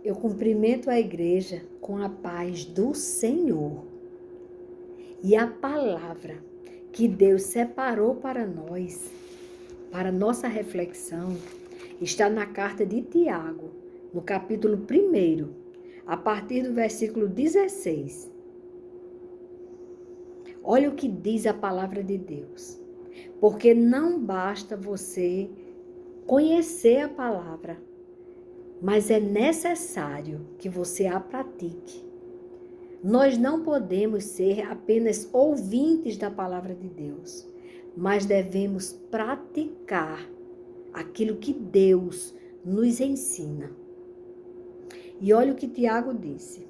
Eu cumprimento a igreja com a paz do Senhor. E a palavra que Deus separou para nós, para nossa reflexão, está na carta de Tiago, no capítulo 1, a partir do versículo 16. Olha o que diz a palavra de Deus. Porque não basta você conhecer a palavra, mas é necessário que você a pratique. Nós não podemos ser apenas ouvintes da palavra de Deus, mas devemos praticar aquilo que Deus nos ensina. E olha o que Tiago disse.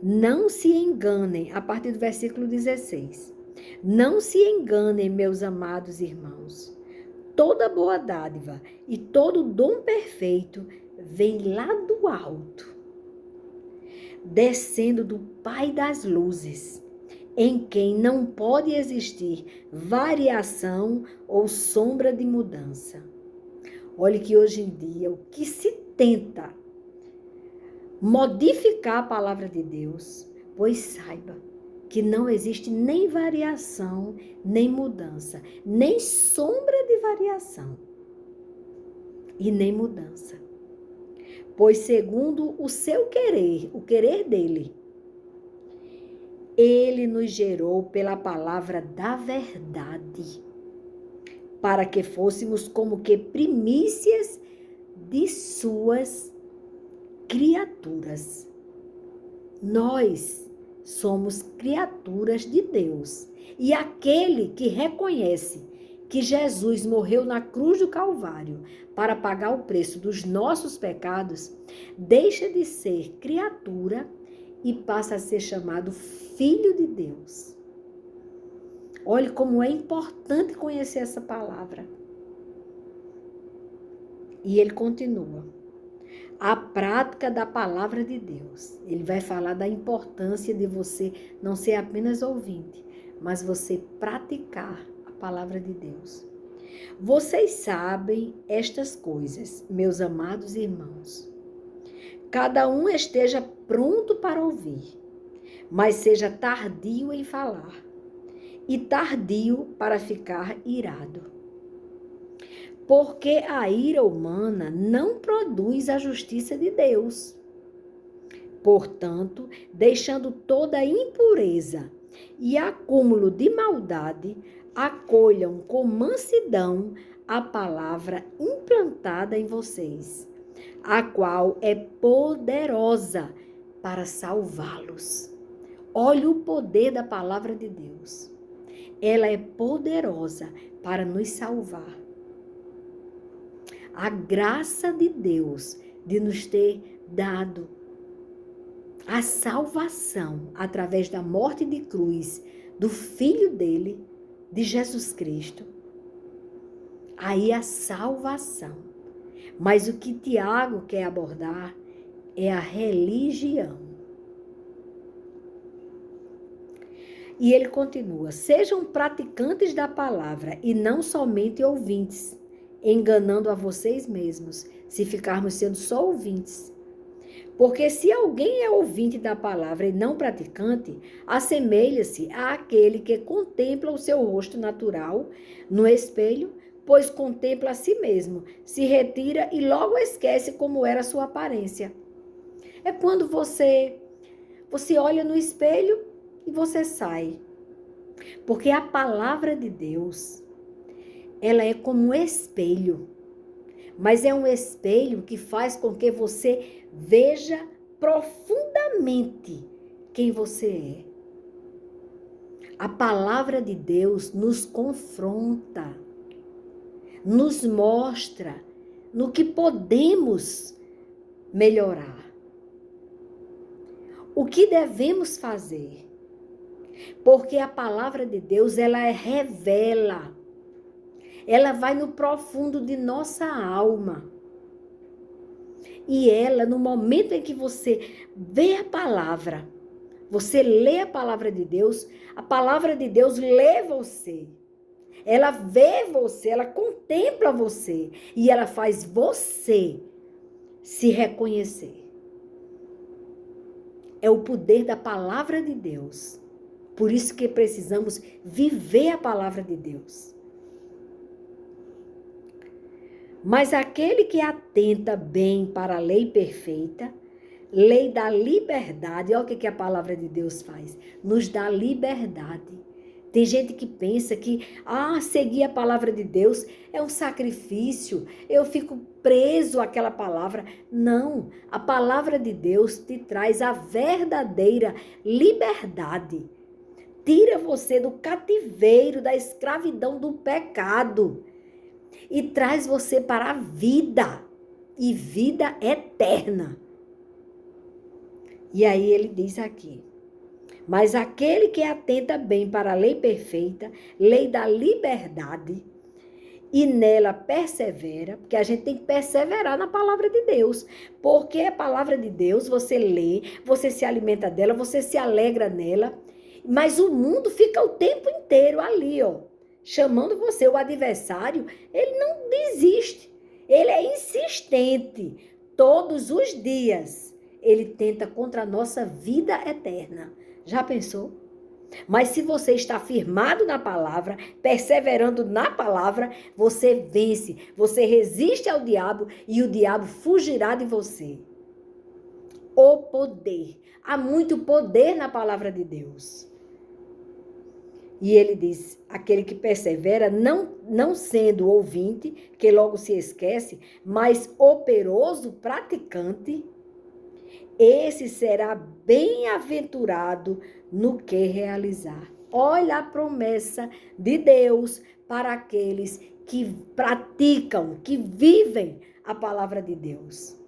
Não se enganem, a partir do versículo 16. Não se enganem, meus amados irmãos. Toda boa dádiva e todo dom perfeito vem lá do alto, descendo do Pai das luzes, em quem não pode existir variação ou sombra de mudança. Olhe que hoje em dia o que se tenta modificar a palavra de Deus, pois saiba que não existe nem variação, nem mudança, nem sombra de variação e nem mudança. Pois segundo o seu querer, o querer dele, ele nos gerou pela palavra da verdade, para que fôssemos como que primícias de suas criaturas. Nós somos criaturas de Deus. E aquele que reconhece que Jesus morreu na cruz do Calvário para pagar o preço dos nossos pecados, deixa de ser criatura e passa a ser chamado filho de Deus. Olhe como é importante conhecer essa palavra. E ele continua. A prática da palavra de Deus. Ele vai falar da importância de você não ser apenas ouvinte, mas você praticar a palavra de Deus. Vocês sabem estas coisas, meus amados irmãos. Cada um esteja pronto para ouvir, mas seja tardio em falar e tardio para ficar irado. Porque a ira humana não produz a justiça de Deus. Portanto, deixando toda impureza e acúmulo de maldade, acolham com mansidão a palavra implantada em vocês, a qual é poderosa para salvá-los. Olha o poder da palavra de Deus. Ela é poderosa para nos salvar. A graça de Deus de nos ter dado a salvação através da morte de cruz do Filho dele, de Jesus Cristo. Aí a salvação. Mas o que Tiago quer abordar é a religião. E ele continua, sejam praticantes da palavra e não somente ouvintes, enganando a vocês mesmos, se ficarmos sendo só ouvintes. Porque se alguém é ouvinte da palavra e não praticante, assemelha-se àquele que contempla o seu rosto natural no espelho, pois contempla a si mesmo, se retira e logo esquece como era a sua aparência. É quando você olha no espelho e você sai. Porque a palavra de Deus, ela é como um espelho, mas é um espelho que faz com que você veja profundamente quem você é. A palavra de Deus nos confronta, nos mostra no que podemos melhorar, o que devemos fazer, porque a palavra de Deus, ela revela. Ela vai no profundo de nossa alma. E ela, no momento em que você vê a palavra, você lê a palavra de Deus lê você. Ela vê você, ela contempla você. E ela faz você se reconhecer. É o poder da palavra de Deus. Por isso que precisamos viver a palavra de Deus. Mas aquele que atenta bem para a lei perfeita, lei da liberdade, olha o que a palavra de Deus faz, nos dá liberdade. Tem gente que pensa que seguir a palavra de Deus é um sacrifício, eu fico preso àquela palavra. Não, a palavra de Deus te traz a verdadeira liberdade. Tira você do cativeiro, da escravidão do pecado e traz você para a vida, e vida eterna. E aí ele diz aqui, mas aquele que atenta bem para a lei perfeita, lei da liberdade, e nela persevera, porque a gente tem que perseverar na palavra de Deus, porque a palavra de Deus, você lê, você se alimenta dela, você se alegra nela, mas o mundo fica o tempo inteiro ali, chamando você. O adversário, ele não desiste, ele é insistente, todos os dias, ele tenta contra a nossa vida eterna. Já pensou? Mas se você está firmado na palavra, perseverando na palavra, você vence, você resiste ao diabo e o diabo fugirá de você. O poder. Há muito poder na palavra de Deus. E ele diz, aquele que persevera, não sendo ouvinte, que logo se esquece, mas operoso, praticante, esse será bem-aventurado no que realizar. Olha a promessa de Deus para aqueles que praticam, que vivem a palavra de Deus.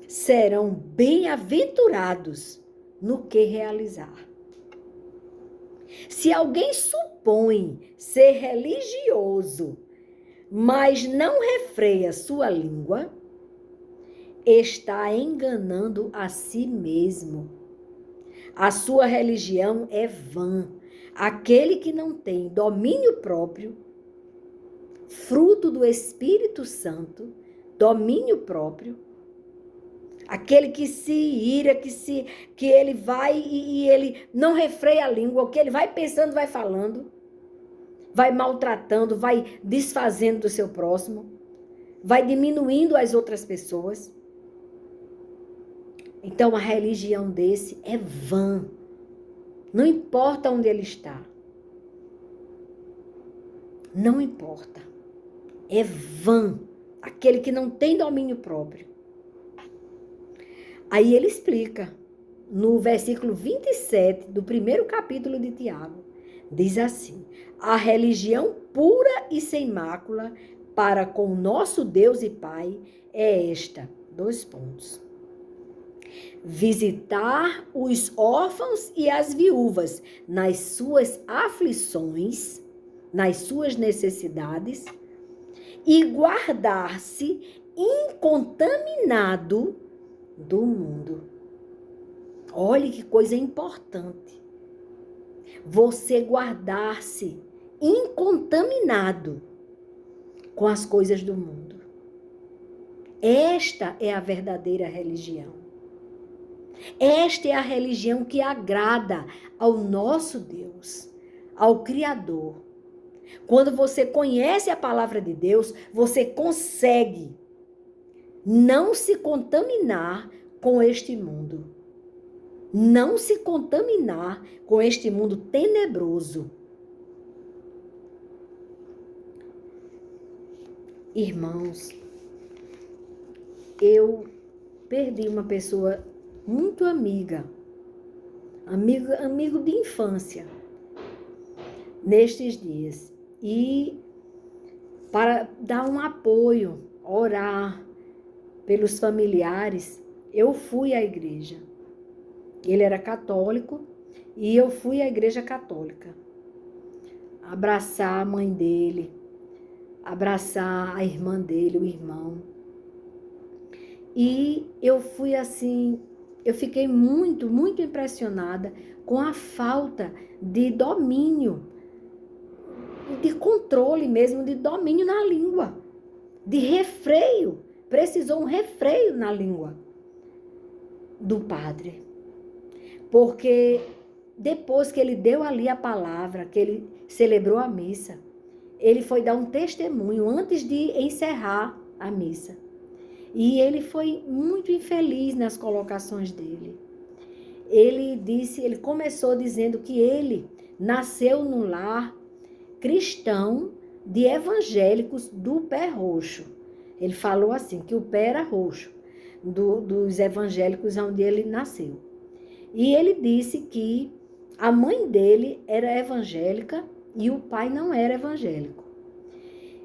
Serão bem-aventurados no que realizar. Se alguém supõe ser religioso, mas não refreia sua língua, está enganando a si mesmo. A sua religião é vã. Aquele que não tem domínio próprio, fruto do Espírito Santo, domínio próprio, aquele que se ira, que ele vai e ele não refreia a língua, o que ele vai pensando, vai falando, vai maltratando, vai desfazendo do seu próximo, vai diminuindo as outras pessoas. Então, a religião desse é vã. Não importa onde ele está. Não importa. É vã. Aquele que não tem domínio próprio. Aí ele explica, no versículo 27 do primeiro capítulo de Tiago, diz assim: a religião pura e sem mácula para com nosso Deus e Pai é esta. 2 pontos. Visitar os órfãos e as viúvas nas suas aflições, nas suas necessidades, e guardar-se incontaminado do mundo. Olha que coisa importante. Você guardar-se incontaminado com as coisas do mundo. Esta é a verdadeira religião. Esta é a religião que agrada ao nosso Deus, ao Criador. Quando você conhece a palavra de Deus, você consegue não se contaminar com este mundo. Não se contaminar com este mundo tenebroso. Irmãos, eu perdi uma pessoa muito amigo de infância, nestes dias. E para dar um apoio, orar pelos familiares, eu fui à igreja. Ele era católico e eu fui à igreja católica. Abraçar a mãe dele, abraçar a irmã dele, o irmão. E eu fui assim, eu fiquei muito, muito impressionada com a falta de domínio, de controle mesmo, de domínio na língua, de refreio. Precisou um refreio na língua. do padre. Porque depois que ele deu ali a palavra, que ele celebrou a missa, ele foi dar um testemunho antes de encerrar a missa. E ele foi muito infeliz nas colocações dele. Ele começou dizendo que ele nasceu num lar cristão de evangélicos do pé roxo. Ele falou assim, que o pé era roxo, dos evangélicos onde ele nasceu. E ele disse que a mãe dele era evangélica e o pai não era evangélico.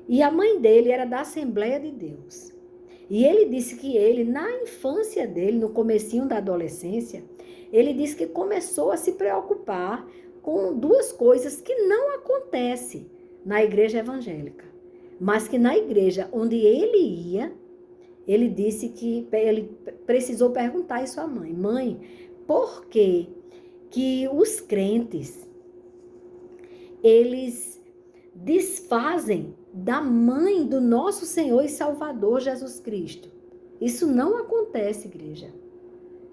E a mãe dele era da Assembleia de Deus. E ele disse que ele, na infância dele, no comecinho da adolescência, ele disse que começou a se preocupar com duas coisas que não acontecem na igreja evangélica, mas que na igreja onde ele ia, ele disse que ele precisou perguntar isso à mãe. Mãe, por que os crentes, eles desfazem da mãe do nosso Senhor e Salvador Jesus Cristo? Isso não acontece, igreja.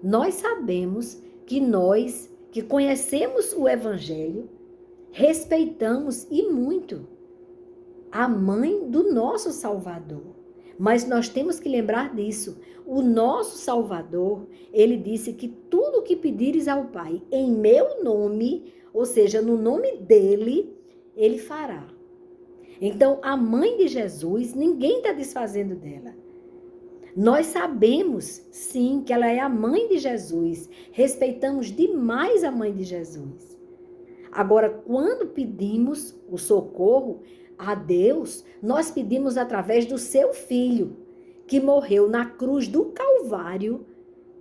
Nós sabemos que nós, que conhecemos o Evangelho, respeitamos e muito a mãe do nosso Salvador. Mas nós temos que lembrar disso. O nosso Salvador, ele disse que tudo o que pedires ao Pai em meu nome, ou seja, no nome dele, ele fará. Então, a mãe de Jesus, ninguém está desfazendo dela. Nós sabemos, sim, que ela é a mãe de Jesus. Respeitamos demais a mãe de Jesus. Agora, quando pedimos o socorro a Deus, nós pedimos através do seu Filho, que morreu na cruz do Calvário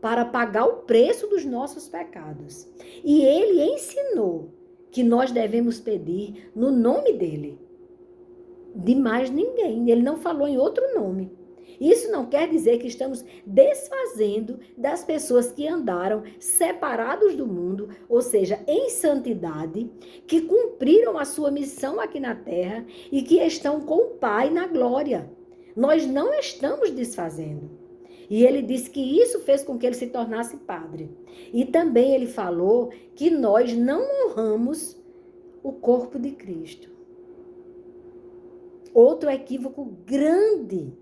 para pagar o preço dos nossos pecados. E ele ensinou que nós devemos pedir no nome dele. De mais ninguém. Ele não falou em outro nome. Isso não quer dizer que estamos desfazendo das pessoas que andaram separados do mundo, ou seja, em santidade, que cumpriram a sua missão aqui na terra e que estão com o Pai na glória. Nós não estamos desfazendo. E ele disse que isso fez com que ele se tornasse padre. E também ele falou que nós não honramos o corpo de Cristo. Outro equívoco grande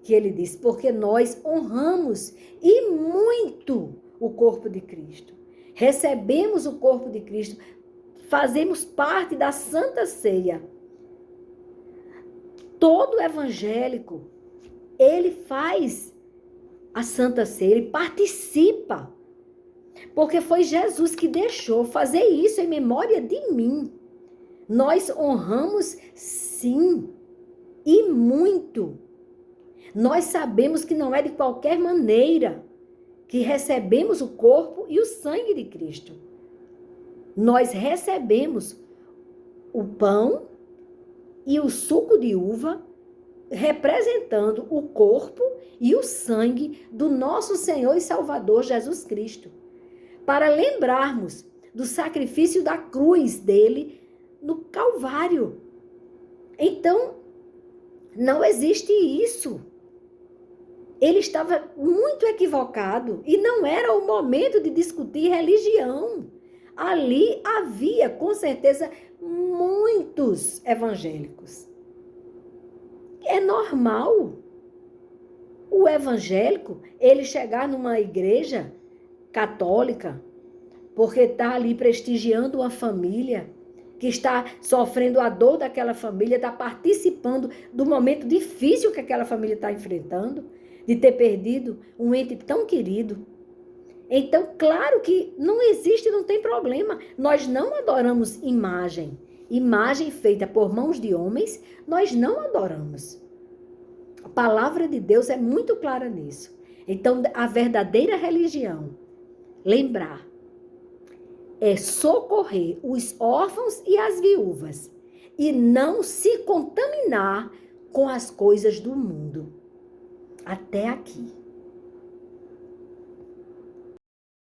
que ele disse, porque nós honramos e muito o corpo de Cristo. Recebemos o corpo de Cristo, fazemos parte da Santa Ceia. Todo evangélico, ele faz a Santa Ceia, ele participa. Porque foi Jesus que deixou fazer isso em memória de mim. Nós honramos sim, e muito. Nós sabemos que não é de qualquer maneira que recebemos o corpo e o sangue de Cristo. Nós recebemos o pão e o suco de uva, representando o corpo e o sangue do nosso Senhor e Salvador Jesus Cristo, para lembrarmos do sacrifício da cruz dele no Calvário. Então, não existe isso. Ele estava muito equivocado e não era o momento de discutir religião. Ali havia, com certeza, muitos evangélicos. É normal o evangélico, ele chegar numa igreja católica, porque está ali prestigiando uma família, que está sofrendo a dor daquela família, está participando do momento difícil que aquela família está enfrentando, de ter perdido um ente tão querido. Então, claro que não existe, não tem problema. Nós não adoramos imagem. Imagem feita por mãos de homens, nós não adoramos. A palavra de Deus é muito clara nisso. Então, a verdadeira religião, lembrar, é socorrer os órfãos e as viúvas e não se contaminar com as coisas do mundo. Até aqui.